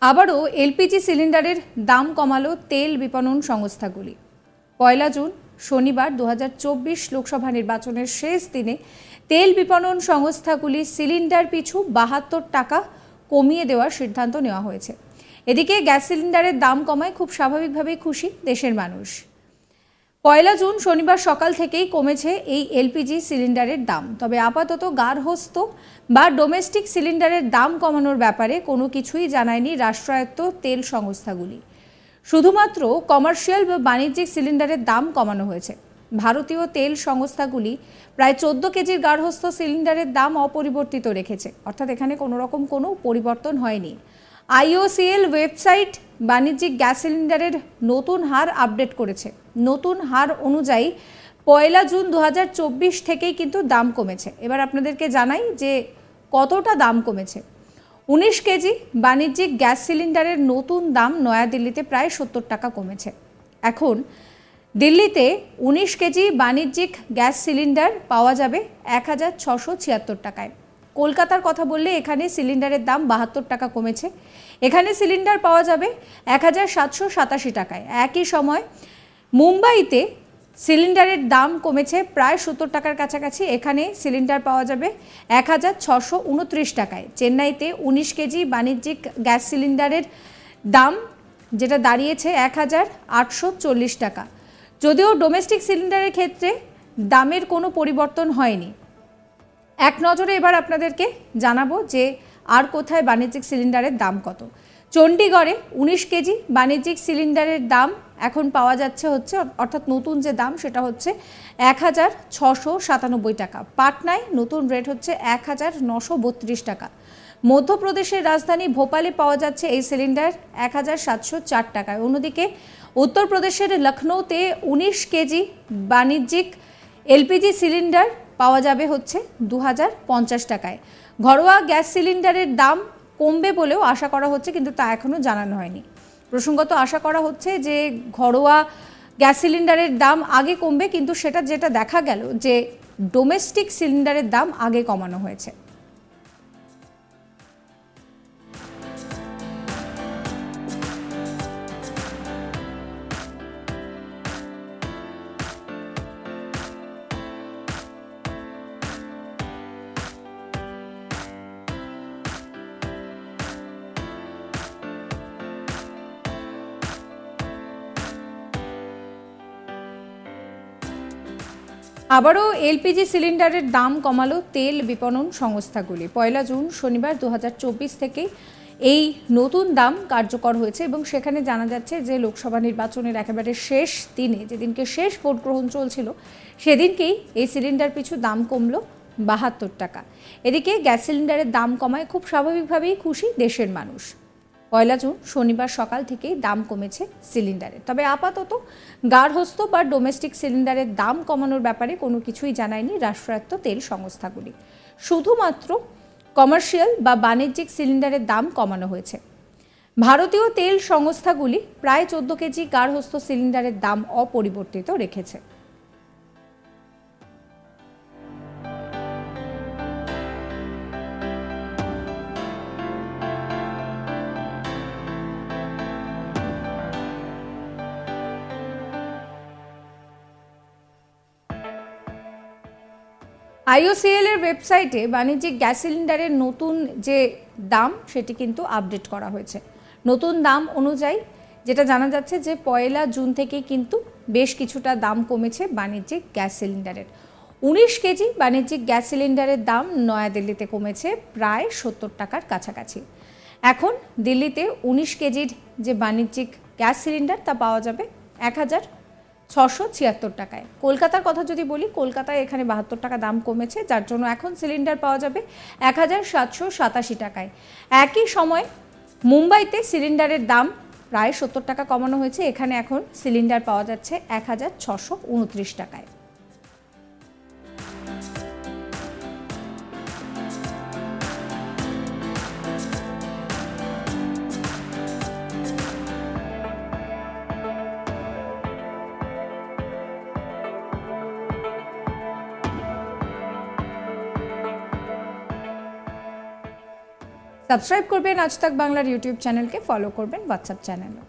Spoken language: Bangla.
আবারও এলপিজি সিলিন্ডারের দাম কমালো তেল বিপণন সংস্থাগুলি। ১ জুন শনিবার ২০২৪ লোকসভা নির্বাচনের শেষ দিনে তেল বিপণন সংস্থাগুলি সিলিন্ডার পিছু ৭২ টাকা কমিয়ে দেওয়ার সিদ্ধান্ত নেওয়া হয়েছে। এদিকে গ্যাস সিলিন্ডারের দাম কমায় খুব স্বাভাবিকভাবেই খুশি দেশের মানুষ। ১ জুন শনিবার সকাল থেকেই কমেছে এই এলপিজি সিলিন্ডারের দাম। তবে আপাতত গার্হস্থ্য বা ডোমেস্টিক সিলিন্ডারের দাম কমানোর ব্যাপারে কোনো কিছুই জানায়নি রাষ্ট্রায়ত্ত তেল সংস্থাগুলি। শুধুমাত্র কমার্শিয়াল বা বাণিজ্যিক সিলিন্ডারের দাম কমানো হয়েছে। ভারতীয় তেল সংস্থাগুলি প্রায় ১৪ কেজির গার্হস্থ্য সিলিন্ডারের দাম অপরিবর্তিত রেখেছে, অর্থাৎ এখানে কোনো পরিবর্তন হয়নি। আইওসিএল ওয়েবসাইট বাণিজ্যিক গ্যাস সিলিন্ডারের নতুন হার আপডেট করেছে। নতুন হার অনুযায়ী ১ জুন ২০২৪ থেকেই কিন্তু দাম কমেছে। এবার আপনাদেরকে জানাই যে কতটা দাম কমেছে। ১৯ কেজি বাণিজ্যিক গ্যাস সিলিন্ডারের নতুন দাম নয়াদিল্লিতে প্রায় ৭০ টাকা কমেছে। এখন দিল্লিতে ১৯ কেজি বাণিজ্যিক গ্যাস সিলিন্ডার পাওয়া যাবে ১,৬৭৬ টাকায়। কলকাতার কথা বললে এখানে সিলিন্ডারের দাম ৭২ টাকা কমেছে। এখানে সিলিন্ডার পাওয়া যাবে ১,৭৮৭ টাকায়। একই সময় মুম্বাইতে সিলিন্ডারের দাম কমেছে প্রায় ৭০ টাকার কাছাকাছি। এখানে সিলিন্ডার পাওয়া যাবে ১,৬২৯ টাকায়। চেন্নাইতে ১৯ কেজি বাণিজ্যিক গ্যাস সিলিন্ডারের দাম যেটা দাঁড়িয়েছে ১,৮৪০ টাকা। যদিও ডোমেস্টিক সিলিন্ডারের ক্ষেত্রে দামের কোনো পরিবর্তন হয়নি। এক নজরে এবার আপনাদেরকে জানাবো যে আর কোথায় বাণিজ্যিক সিলিন্ডারের দাম কত। চণ্ডীগড়ে ১৯ কেজি বাণিজ্যিক সিলিন্ডারের দাম এখন পাওয়া যাচ্ছে অর্থাৎ নতুন যে দাম সেটা হচ্ছে ১,৬৯৭ টাকা। পাটনায় নতুন রেট হচ্ছে ১,৯৩২ টাকা। মধ্যপ্রদেশের রাজধানী ভোপালে পাওয়া যাচ্ছে এই সিলিন্ডার ১,৭০৪ টাকায়। অন্যদিকে উত্তরপ্রদেশের লখনৌতে ১৯ কেজি বাণিজ্যিক এলপিজি সিলিন্ডার পাওয়া যাবে হচ্ছে ২,০৫০ টাকায়। ঘরোয়া গ্যাস সিলিন্ডারের দাম কমবে বলেও আশা করা হচ্ছে, কিন্তু তা এখনও জানানো হয়নি। প্রসঙ্গত আশা করা হচ্ছে যে ঘরোয়া গ্যাস সিলিন্ডারের দাম আগে কমবে, কিন্তু যেটা দেখা গেল যে ডোমেস্টিক সিলিন্ডারের দাম আগে কমানো হয়েছে। আবারও এলপিজি সিলিন্ডারের দাম কমালো তেল বিপণন সংস্থাগুলি। ১ জুন শনিবার ২০২৪ থেকে এই নতুন দাম কার্যকর হয়েছে এবং সেখানে জানা যাচ্ছে যে লোকসভা নির্বাচনের একেবারে শেষ দিনে, যেদিনকে শেষ ভোট গ্রহণ চলছিল, সেদিনকেই এই সিলিন্ডার পিছু দাম কমলো ৭২ টাকা। এদিকে গ্যাস সিলিন্ডারের দাম কমায় খুব স্বাভাবিকভাবেই খুশি দেশের মানুষ। ১ জুন শনিবার সকাল থেকেই দাম কমেছে সিলিন্ডারের। তবে আপাতত গার্হস্থ্য বা ডোমেস্টিক সিলিন্ডারের দাম কমানোর ব্যাপারে কোনো কিছুই জানায়নি রাষ্ট্রায়ত্ত তেল সংস্থাগুলি। শুধুমাত্র কমার্শিয়াল বা বাণিজ্যিক সিলিন্ডারের দাম কমানো হয়েছে। ভারতীয় তেল সংস্থাগুলি প্রায় ১৪ কেজি গার্হস্থ্য সিলিন্ডারের দাম অপরিবর্তিত রেখেছে। আইওসিএল এর ওয়েবসাইটে বাণিজ্যিক গ্যাস সিলিন্ডারের নতুন যে দাম সেটি কিন্তু আপডেট করা হয়েছে। নতুন দাম অনুযায়ী যেটা জানা যাচ্ছে যে ১ জুন থেকে কিন্তু বেশ কিছুটা দাম কমেছে বাণিজ্যিক গ্যাস সিলিন্ডারের। ১৯ কেজি বাণিজ্যিক গ্যাস সিলিন্ডারের দাম নয়াদিল্লিতে কমেছে প্রায় ৭০ টাকার কাছাকাছি। এখন দিল্লিতে ১৯ কেজির যে বাণিজ্যিক গ্যাস সিলিন্ডার তা পাওয়া যাবে ১,৬৭৬ টাকায়। কলকাতার কথা যদি বলি, কলকাতায় এখানে ৭২ টাকা দাম কমেছে, যার জন্য এখন সিলিন্ডার পাওয়া যাবে ১,৭৮৭ টাকায়। একই সময় মুম্বাইতে সিলিন্ডারের দাম প্রায় ৭০ টাকা কমানো হয়েছে। এখানে এখন সিলিন্ডার পাওয়া যাচ্ছে ১,৬২৯ টাকায়। সাবস্ক্রাইব করবেন আজ তাক বাংলার ইউটিউব চ্যানেলকে, ফলো করবেন হোয়াটসঅ্যাপ চ্যানেলও।